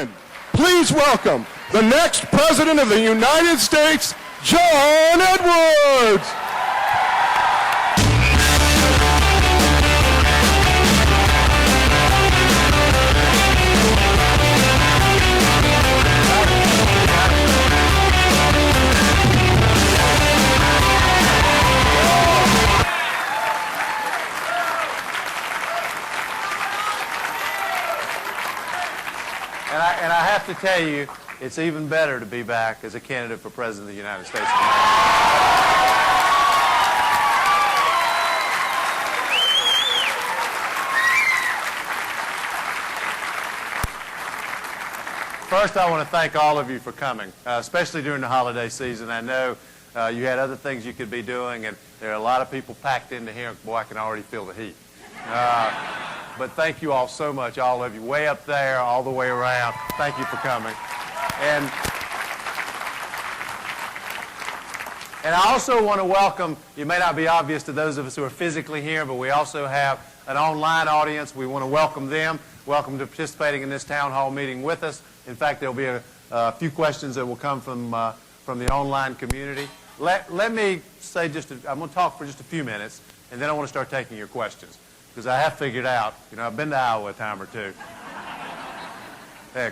again, please welcome the next President of the United States, John Edwards. And I have to tell you, it's even better to be back as a candidate for President of the United States of America. First, I want to thank all of you for coming, especially during the holiday season. I know you had other things you could be doing, and there are a lot of people packed into here. Boy, I can already feel the heat. But thank you all so much, all of you, way up there, all the way around. Thank you for coming. And I also want to welcome, it may not be obvious to those of us who are physically here, but we also have an online audience. We want to welcome them. Welcome to participating in this town hall meeting with us. In fact, there'll be a few questions that will come from the online community. Let me say I'm going to talk for just a few minutes, and then I want to start taking your questions. Because I have figured out, I've been to Iowa a time or two.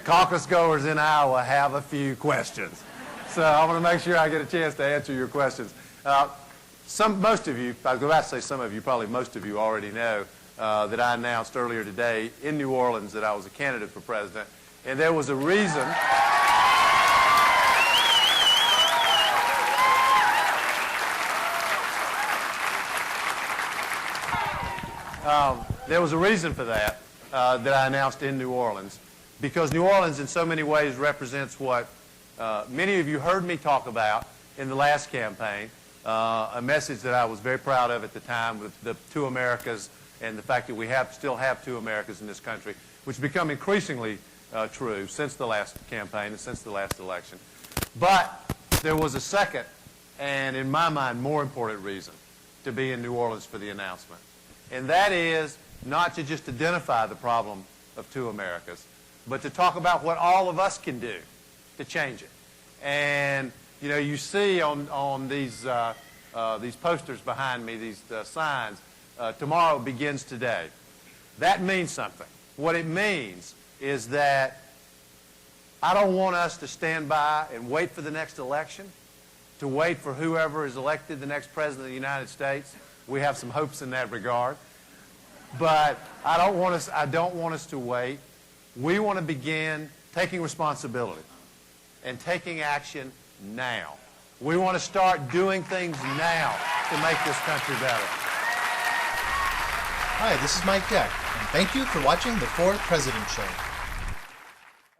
Caucus goers in Iowa have a few questions. So I want to make sure I get a chance to answer your questions. Most of you, I was about to say some of you, probably most of you already know that I announced earlier today in New Orleans that I was a candidate for president. And there was a reason. There was a reason for that that I announced in New Orleans, because New Orleans in so many ways represents what many of you heard me talk about in the last campaign, a message that I was very proud of at the time with the two Americas and the fact that we still have two Americas in this country, which has become increasingly true since the last campaign and since the last election. But there was a second and, in my mind, more important reason to be in New Orleans for the announcement. And that is not to just identify the problem of two Americas, but to talk about what all of us can do to change it. And, you see on these posters behind me, these signs, tomorrow begins today. That means something. What it means is that I don't want us to stand by and wait for the next election, to wait for whoever is elected the next president of the United States. We have some hopes in that regard. But I don't want us to wait. We want to begin taking responsibility and taking action now. We want to start doing things now to make this country better. Hi, this is Mike Deck, and thank you for watching The Fourth President Show.